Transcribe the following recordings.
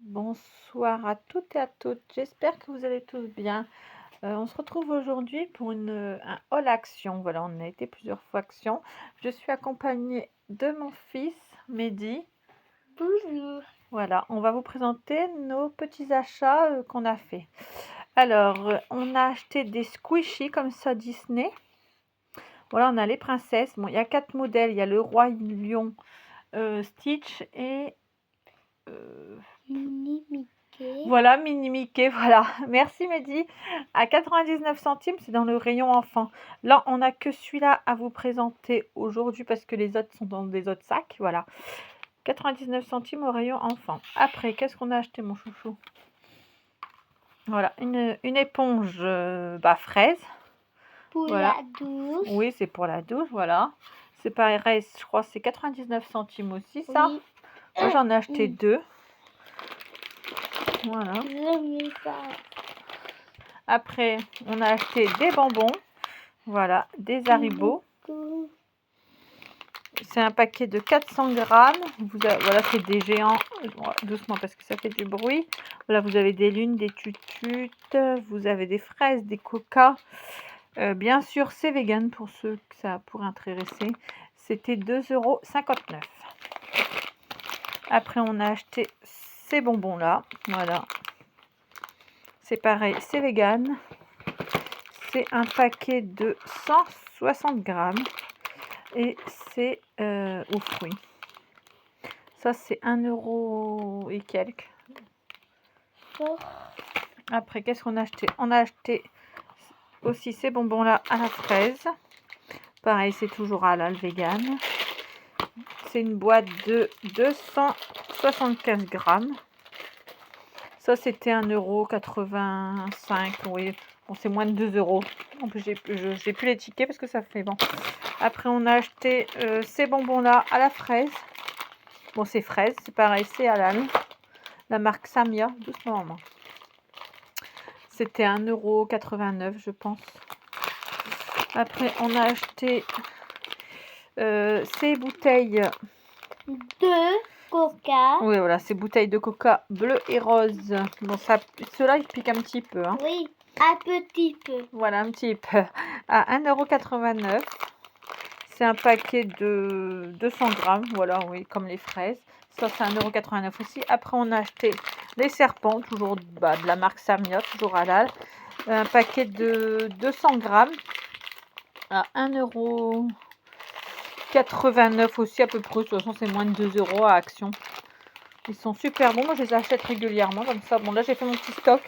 Bonsoir à toutes et à toutes. J'espère que vous allez tous bien. On se retrouve aujourd'hui pour un haul action. Voilà, on a été plusieurs fois action. Je suis accompagnée de mon fils, Mehdi. Bonjour. Voilà, on va vous présenter nos petits achats qu'on a fait. Alors, on a acheté des squishies comme ça Disney. Voilà, on a les princesses. Bon, il y a 4 modèles. Il y a le roi lion, Stitch et Mini Mickey. voilà, mini Mickey, voilà. Merci Mehdi. À 99 centimes, c'est dans le rayon enfant. Là, on n'a que celui-là à vous présenter aujourd'hui parce que les autres sont dans des autres sacs. Voilà. 99 centimes au rayon enfant. Après, qu'est-ce qu'on a acheté, mon chouchou? Voilà, une éponge fraise. Pour Voilà. la douche. Oui, c'est pour la douche, voilà. C'est pareil, je crois que c'est 99 centimes aussi, ça. Oui. Moi, j'en ai acheté deux. Voilà. Je mets ça. Après, on a acheté des bonbons. Voilà, des Haribo. C'est un paquet de 400 grammes. Voilà, c'est des géants. Doucement parce que ça fait du bruit. Voilà, vous avez des lunes, des tututes. Vous avez des fraises, des coca. Bien sûr, c'est vegan pour ceux que ça pourrait intéresser. C'était 2,59 €. Après, on a acheté ces bonbons-là. Voilà. C'est pareil, c'est vegan. C'est un paquet de 160 grammes. Et c'est aux fruits. Ça, c'est 1 € et quelques. Après, qu'est-ce qu'on a acheté? On a acheté aussi ces bonbons-là à la fraise. Pareil, c'est toujours halal vegan. C'est une boîte de 275 grammes. Ça, c'était 1,85 €. Oui, bon, c'est moins de 2 €. En plus, j'ai plus les tickets parce que ça fait bon. Après, on a acheté ces bonbons-là à la fraise. Bon, c'est fraise, c'est pareil, c'est halal. La marque Samia, doucement maman. C'était 1,89 € je pense. Après, on a acheté ces bouteilles. De coca. Oui, voilà, ces bouteilles de coca bleu et rose. Bon, ceux-là, ils piquent un petit peu. Hein. Oui, un petit peu. Voilà, un petit peu. À 1,89 €. C'est un paquet de 200 grammes. Voilà, oui, comme les fraises. Ça, c'est 1,89 € aussi. Après, on a acheté les serpents, toujours de la marque Samia, toujours halal. Un paquet de 200 grammes à 1,89 € aussi à peu près. De toute façon, c'est moins de 2 € à Action. Ils sont super bons. Moi, je les achète régulièrement comme ça. Bon, là, j'ai fait mon petit stock.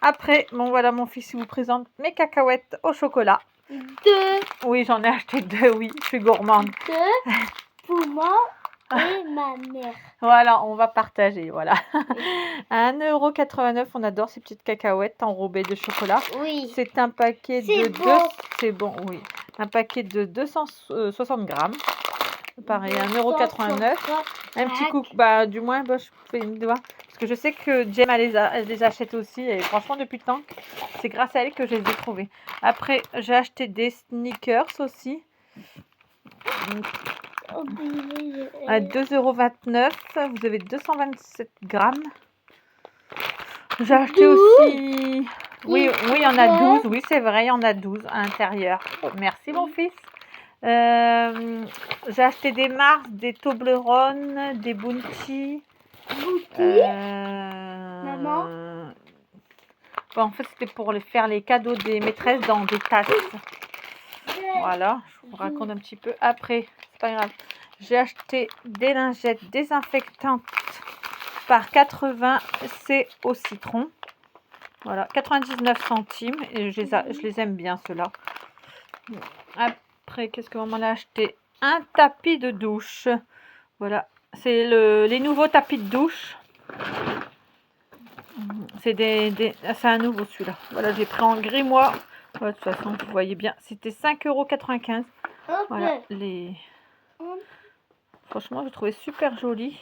Après, bon, voilà, mon fils, il vous présente mes cacahuètes au chocolat. Deux. Oui, j'en ai acheté 2, oui. Je suis gourmande. Deux pour moi et ma mère. Voilà, on va partager, voilà. À 1,89 €, on adore ces petites cacahuètes enrobées de chocolat. Oui. C'est un paquet de bon. C'est bon, oui. Un paquet de 260 grammes. Pareil, 1,89 €. Un petit coup, du moins, je fais une doigt. Parce que je sais que Jem, elle les achète aussi. Et franchement, depuis le temps, c'est grâce à elle que je les ai trouvés. Après, j'ai acheté des sneakers aussi. À 2,29 €. Vous avez 227 grammes. J'ai acheté aussi... Oui, il y en a 12. Oui, c'est vrai, il y en a 12 à l'intérieur. Merci, mon fils. J'ai acheté des Mars, des Toblerone, des Bounty. Maman. Bon, en fait, c'était pour faire les cadeaux des maîtresses dans des tasses. Voilà, je vous raconte un petit peu. Après, c'est pas grave. J'ai acheté des lingettes désinfectantes par 80, c'est au citron. Voilà, 99 centimes. Et je les aime bien, ceux-là. Après, qu'est-ce que maman a acheté? Un tapis de douche. Voilà, c'est les nouveaux tapis de douche. C'est un nouveau celui-là. Voilà, j'ai pris en gris moi. Voilà, de toute façon, vous voyez bien. C'était 5,95 €. Voilà, franchement, je trouvais super joli.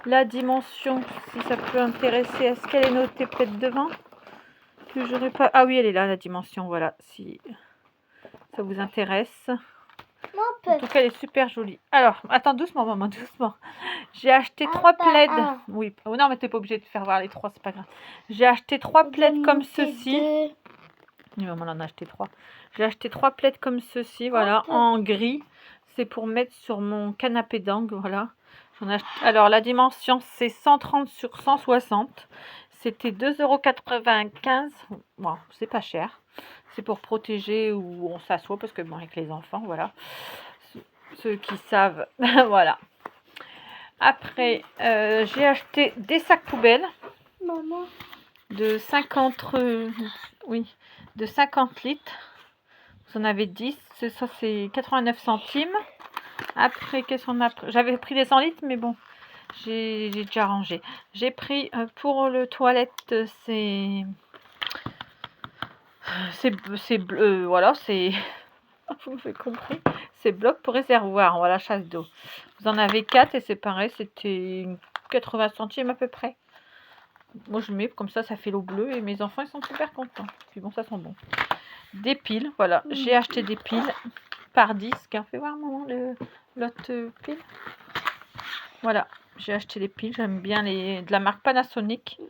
La dimension, si ça peut intéresser, est-ce qu'elle est notée peut-être devant? Que j'aurais pas. Ah oui, elle est là, la dimension. Voilà, si ça vous intéresse. En tout cas, elle est super jolie. Alors, attends doucement, maman, doucement. J'ai acheté 3 plaids. Oui, oh non, mais t'es pas obligée de faire voir les 3, c'est pas grave. J'ai acheté 3 plaids comme ceci. Oui, maman en a acheté 3. J'ai acheté 3 plaids comme ceci, voilà, en gris. C'est pour mettre sur mon canapé d'angle, voilà. Alors, la dimension, c'est 130 sur 160. C'était 2,95 €. Bon, c'est pas cher. C'est pour protéger où on s'assoit, parce que bon, avec les enfants, voilà. Ceux qui savent, voilà. Après, j'ai acheté des sacs poubelles. Maman. De 50, oui, de 50 litres. Vous en avez 10. Ça, c'est 89 centimes. Après, qu'est-ce qu'on a pris? J'avais pris des 100 litres, mais bon, j'ai déjà rangé. J'ai pris pour le toilette, c'est bleu, voilà, c'est vous m'avez compris, c'est bloc pour réservoir, voilà, chasse d'eau. Vous en avez 4 et c'est pareil, c'était 80 centimes à peu près. Moi je mets comme ça fait l'eau bleue et mes enfants ils sont super contents. Puis bon, ça sent bon. Des piles, voilà, j'ai acheté des piles par disque. Fais voir maman l'autre pile. Voilà, j'ai acheté les piles, j'aime bien de la marque Panasonic.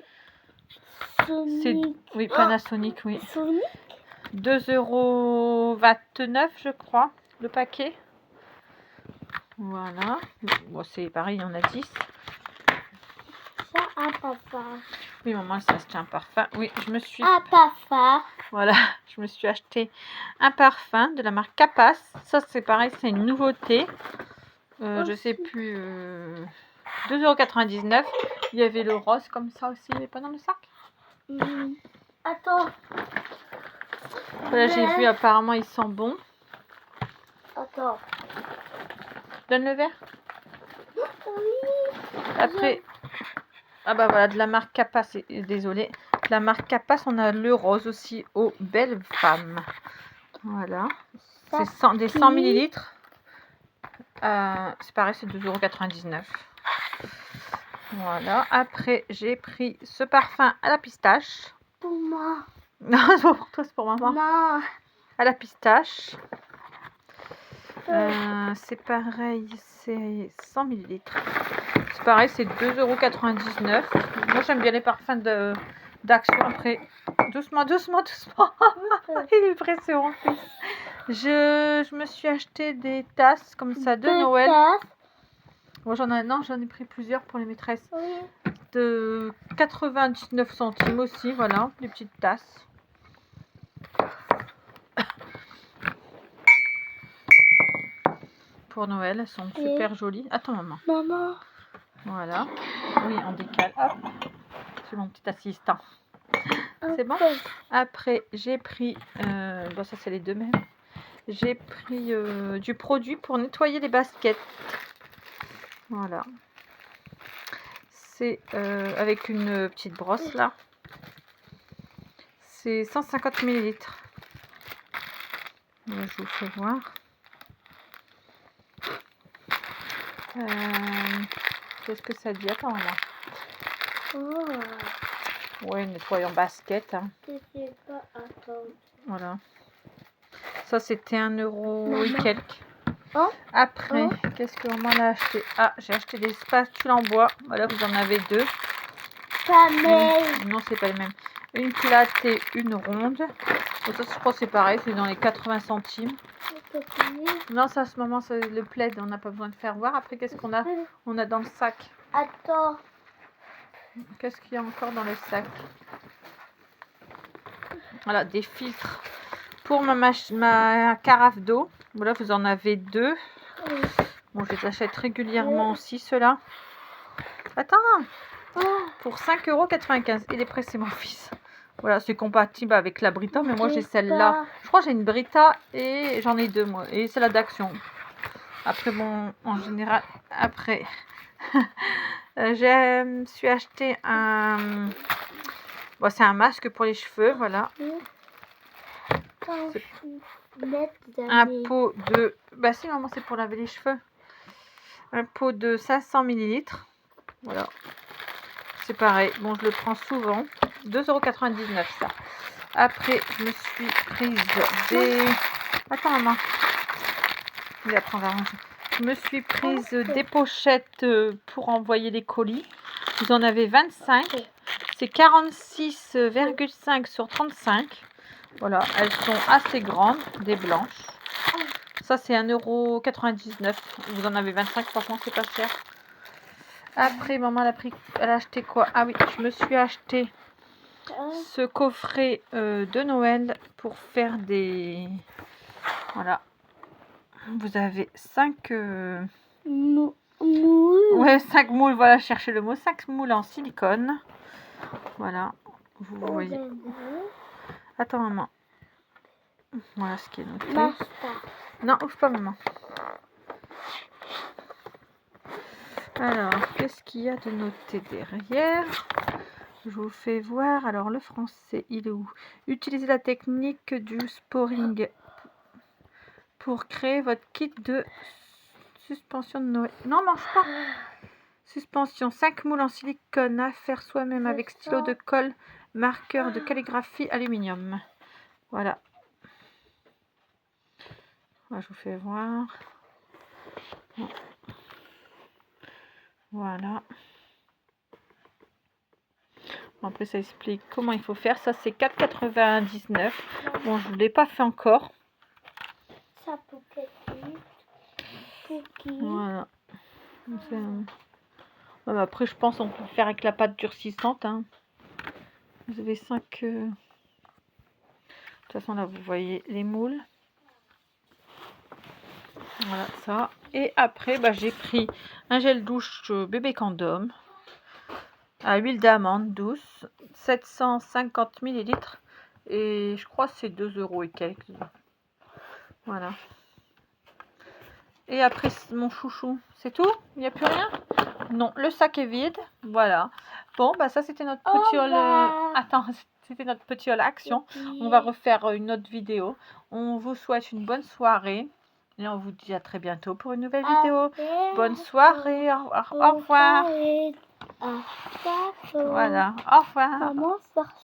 Oui, Panasonic, oui. 2,29 € je crois, le paquet. Voilà. Bon, c'est pareil, il y en a 10. Ça, un parfum. Oui, maman, ça c'est un parfum. Oui, je me suis... Un parfum. Voilà, je me suis acheté un parfum de la marque Capas. Ça, c'est pareil, c'est une nouveauté. Je sais plus... 2,99 €. Il y avait le rose comme ça aussi, il n'est pas dans le sac. Attends. Voilà, j'ai vu, apparemment, ils sont bons. Attends. Donne le verre. Oui. Après, ah bah voilà, de la marque Capas, désolée. De la marque Capas, on a le rose aussi aux belles femmes. Voilà. C'est des 100 ml. C'est pareil, c'est 2,99 €. Voilà. Après, j'ai pris ce parfum à la pistache. Pour moi. Non, c'est pas pour toi, c'est pour maman. Non. À la pistache. C'est pareil, c'est 100 ml. C'est pareil, c'est 2,99 €. Moi, j'aime bien les parfums d'Action. Après, doucement, doucement, doucement. Il est pressé en plus. Je me suis acheté des tasses comme ça de Noël. Bon, j'en ai pris plusieurs pour les maîtresses. Oui. De 99 centimes aussi, voilà, des petites tasses. Pour Noël, elles sont super jolies. Attends, maman. Maman. Voilà. Oui, on décale. Hop. C'est mon petit assistant. C'est bon. Après, j'ai pris... bon, ça, c'est les deux mêmes. J'ai pris du produit pour nettoyer les baskets. Voilà. C'est avec une petite brosse, là. C'est 150 ml. Je vous fais voir. Qu'est-ce que ça dit? Attends, là. Oui, nettoyant basket. Hein. Voilà. Ça, c'était 1 € et quelques. Après, qu'est-ce que maman a acheté? Ah, j'ai acheté des spatules en bois. Voilà, vous en avez 2. Non, c'est pas les mêmes. Une plate et une ronde. Et ça, je crois que c'est pareil, c'est dans les 80 centimes. Non, ça, à ce moment, c'est le plaid, on n'a pas besoin de faire voir. Après, qu'est-ce qu'on a? On a dans le sac. Attends. Qu'est-ce qu'il y a encore dans le sac? Voilà, des filtres pour ma carafe d'eau. Voilà, vous en avez 2. Bon, je les achète régulièrement aussi, ceux-là. Attends, pour 5,95 €. Il est pressé, mon fils. Voilà, c'est compatible avec la Brita, mais moi j'ai celle-là. Je crois que j'ai une Brita et j'en ai 2, moi. Et c'est la d'Action. Après, bon, en général, après, je me suis acheté un... Bon, c'est un masque pour les cheveux, voilà. Un pot de... Bah si, maman, c'est pour laver les cheveux. Un pot de 500 ml. Voilà. C'est pareil. Bon, je le prends souvent. 2,99 € ça. Après, je me suis prise des... Attends, maman. Il va prendre à ranger. Je me suis prise des pochettes pour envoyer les colis. Vous en avez 25. C'est 46,5 sur 35. Voilà, elles sont assez grandes, des blanches. Ça, c'est 1,99 €. Vous en avez 25, franchement, c'est pas cher. Après, maman, elle a acheté quoi? Ah oui, je me suis acheté ce coffret de Noël pour faire des... Voilà. Vous avez 5... Moules. Ouais, 5 moules, voilà, cherchez le mot. 5 moules en silicone. Voilà, vous voyez. Attends, maman. Voilà ce qui est noté. Non, ouvre pas, maman. Alors, qu'est-ce qu'il y a de noté derrière? Je vous fais voir. Alors, le français, il est où? Utilisez la technique du sporing pour créer votre kit de suspension de Noël. Non, mange pas. Suspension, 5 moules en silicone à faire soi-même avec stylo de colle, marqueur de calligraphie, aluminium. Voilà. Moi, je vous fais voir. Voilà. Après, ça explique comment il faut faire. Ça, c'est 4,99 €. Bon, je ne l'ai pas fait encore. Ça pour qui? Voilà. Ouais, après, je pense qu'on peut le faire avec la pâte durcissante. Hein. Vous avez 5... De toute façon, là, vous voyez les moules. Voilà, ça. Et après, bah, j'ai pris un gel douche bébé condom à huile d'amande douce, 750 ml. Et je crois que c'est 2 € et quelques. Voilà. Et après, mon chouchou, c'est tout? Il n'y a plus rien? Non, le sac est vide. Voilà. Bon, bah ça, c'était notre petit haul. Attends, c'était notre petit haul action. On va refaire une autre vidéo. On vous souhaite une bonne soirée. Et on vous dit à très bientôt pour une nouvelle vidéo. Bonne soirée. Au revoir. Voilà. Au revoir.